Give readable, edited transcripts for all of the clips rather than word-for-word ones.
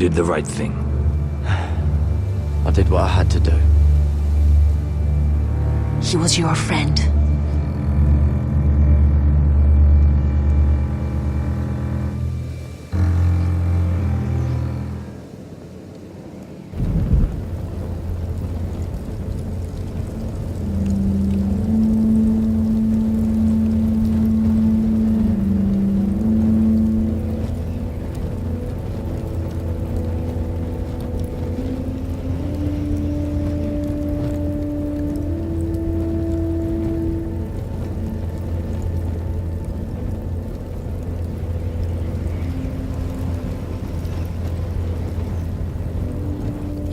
did the right thing. I did what I had to do. He was your friend.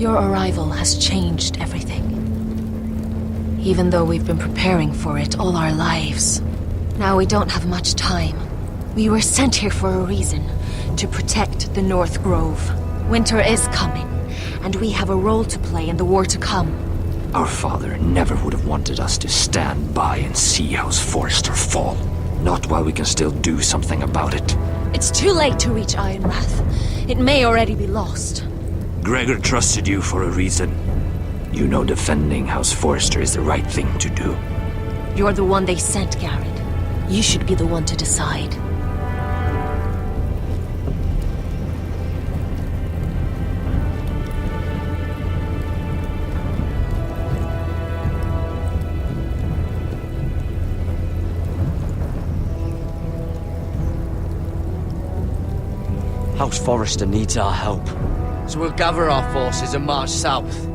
Your arrival has changed everything. Even though we've been preparing for it all our lives. Now we don't have much time. We were sent here for a reason. To protect the North Grove. Winter is coming, and we have a role to play in the war to come. Our father never would have wanted us to stand by and see House Forrester fall. Not while we can still do something about it. It's too late to reach Ironrath. It may already be lost. Gregor trusted you for a reason. You know defending House Forrester is the right thing to do. You're the one they sent, Garrett. You should be the one to decide. House Forrester needs our help. So we'll gather our forces and march south.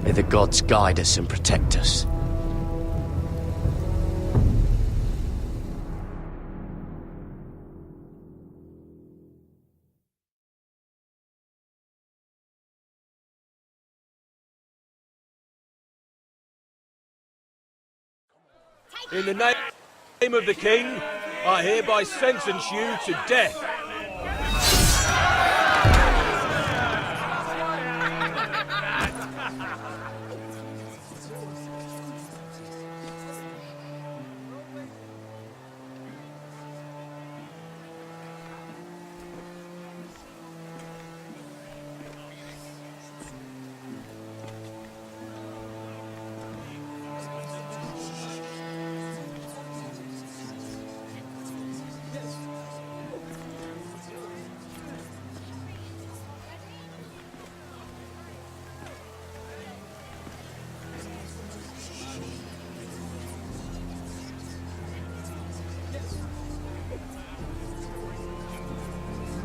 May the gods guide us and protect us. In the name of the King, I hereby sentence you to death.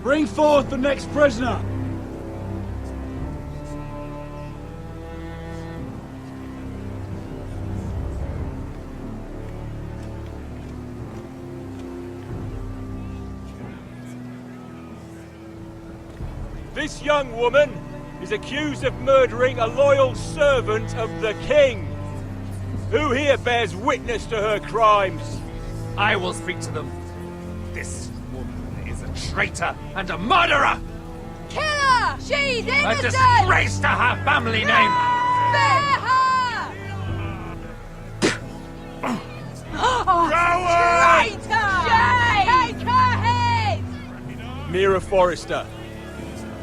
Bring forth the next prisoner! This young woman is accused of murdering a loyal servant of the King. Who here bears witness to her crimes? I will speak to them. This woman is a traitor and a murderer! Kill her! She's A innocent! disgrace to her family name! Spare her! Traitor! Shame! Take her head! Mira Forrester,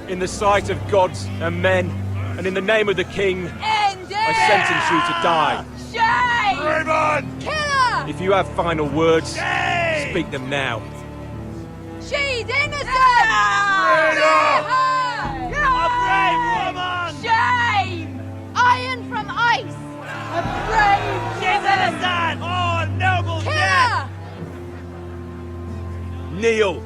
in the sight of gods and men, and in the name of the King, End it! I sentence you to die. Shame! Raymond! Kill her! If you have final words, Shame! speak them now. She's innocent! Spare her! A brave woman! Shame! Iron from ice! A brave She's innocent! Oh, a noble Kill death! her! Kneel.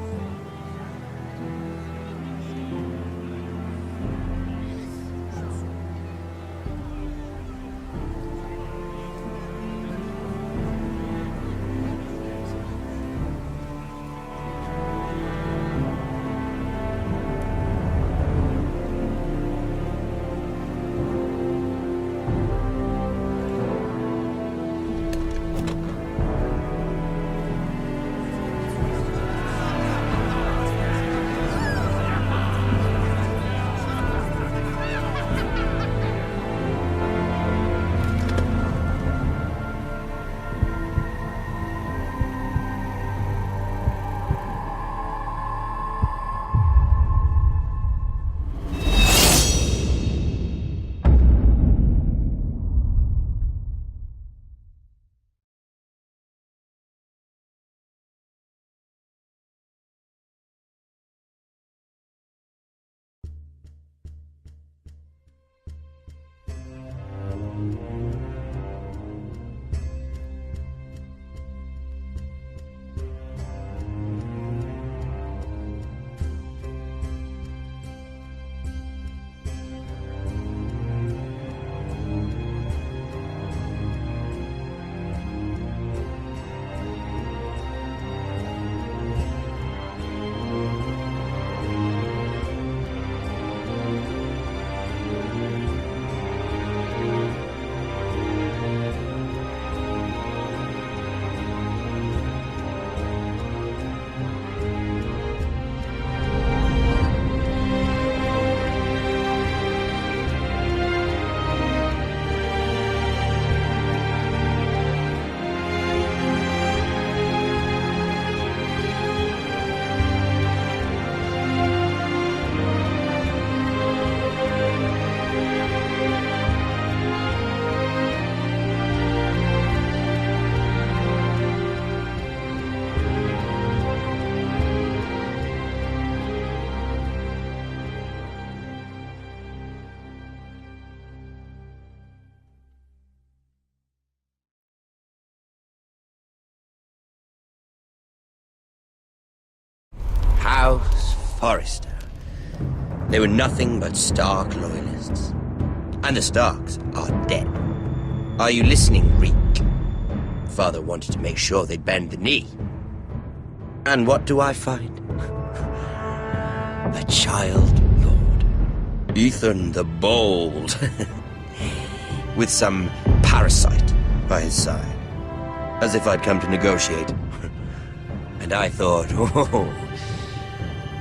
Forrester. They were nothing but Stark loyalists. And the Starks are dead. Are you listening, Reek? Father wanted to make sure they'd bend the knee. And what do I find? A child lord. Ethan the Bold. With some parasite by his side. As if I'd come to negotiate. And I thought, oh,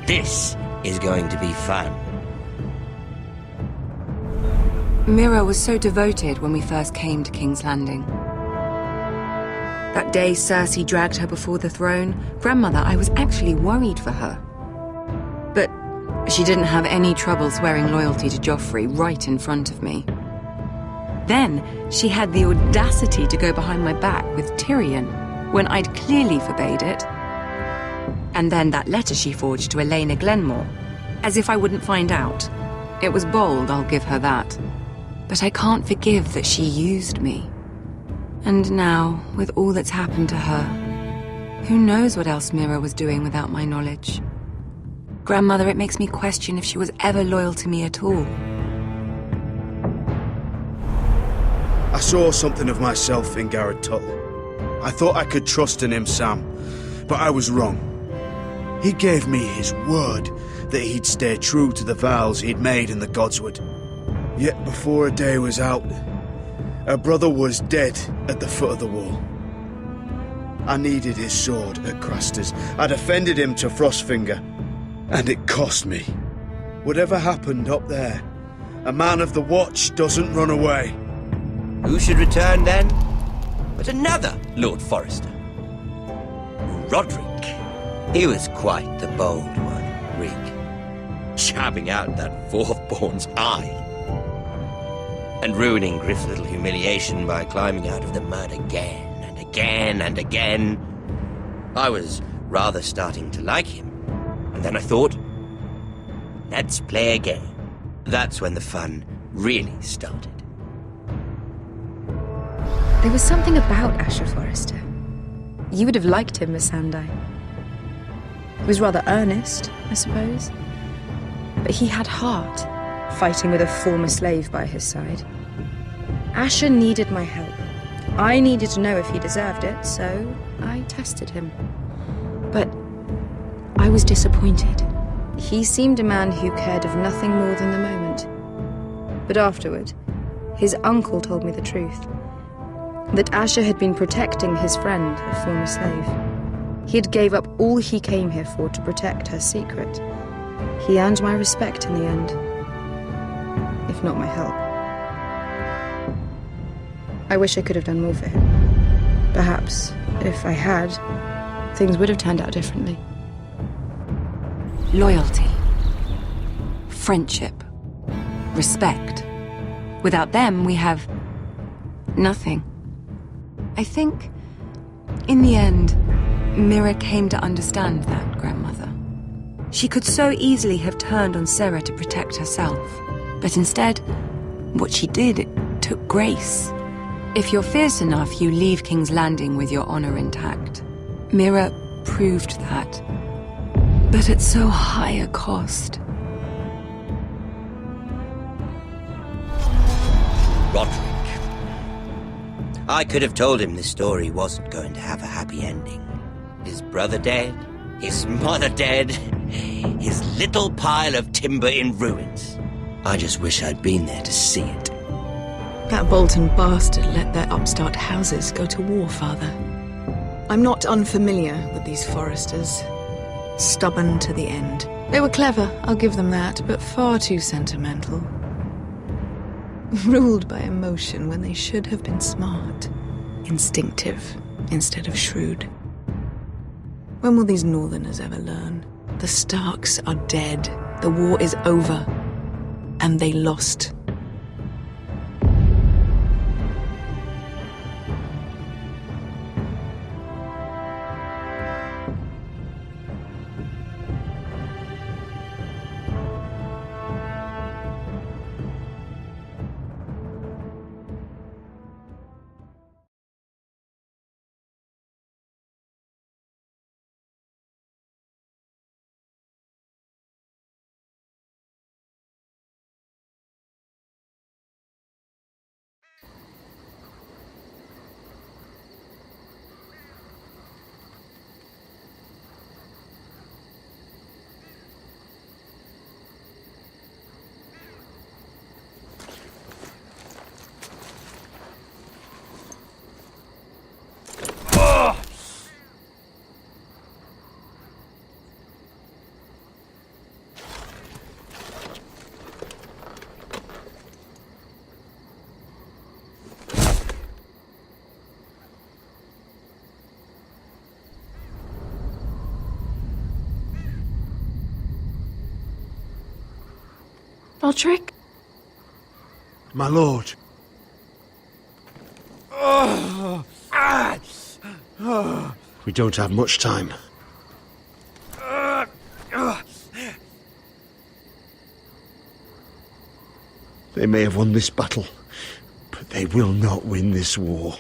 this is going to be fun. Mira was so devoted when we first came to King's Landing. That day Cersei dragged her before the throne, Grandmother, I was actually worried for her. But she didn't have any trouble swearing loyalty to Joffrey right in front of me. Then she had the audacity to go behind my back with Tyrion, when I'd clearly forbade it. And then that letter she forged to Elena Glenmore, as if I wouldn't find out. It was bold, I'll give her that. But I can't forgive that she used me. And now, with all that's happened to her, who knows what else Mira was doing without my knowledge? Grandmother, it makes me question if she was ever loyal to me at all. I saw something of myself in Garrett Tuttle. I thought I could trust in him, Sam, but I was wrong. He gave me his word that he'd stay true to the vows he'd made in the Godswood. Yet before a day was out, her brother was dead at the foot of the wall. I needed his sword at Craster's. I defended him to Frostfinger, and it cost me. Whatever happened up there, a man of the Watch doesn't run away. Who should return then? But another Lord Forrester. Roderick. He was quite the bold one, Reek. Jabbing out that fourth-born's eye. And ruining Griff's little humiliation by climbing out of the mud again and again and again. I was rather starting to like him. And then I thought, let's play a game. That's when the fun really started. There was something about Asher Forrester. You would have liked him, Miss Sandai. He was rather earnest, I suppose. But he had heart, fighting with a former slave by his side. Asher needed my help. I needed to know if he deserved it, so I tested him. But I was disappointed. He seemed a man who cared of nothing more than the moment. But afterward, his uncle told me the truth. That Asher had been protecting his friend, a former slave. He had gave up all he came here for to protect her secret. He earned my respect in the end, if not my help. I wish I could have done more for him. Perhaps, if I had, things would have turned out differently. Loyalty. Friendship. Respect. Without them, we have nothing. I think, in the end, Mira came to understand that, Grandmother. She could so easily have turned on Sarah to protect herself. But instead, what she did, it took grace. If you're fierce enough, you leave King's Landing with your honor intact. Mira proved that. But at so high a cost. Roderick. I could have told him this story wasn't going to have a happy ending. His brother dead, his mother dead, his little pile of timber in ruins. I just wish I'd been there to see it. That Bolton bastard let their upstart houses go to war, Father. I'm not unfamiliar with these Forresters. Stubborn to the end. They were clever, I'll give them that, but far too sentimental. Ruled by emotion when they should have been smart. Instinctive instead of shrewd. When will these Northerners ever learn? The Starks are dead. The war is over. And they lost. Roderick? My lord. We don't have much time. They may have won this battle, but they will not win this war.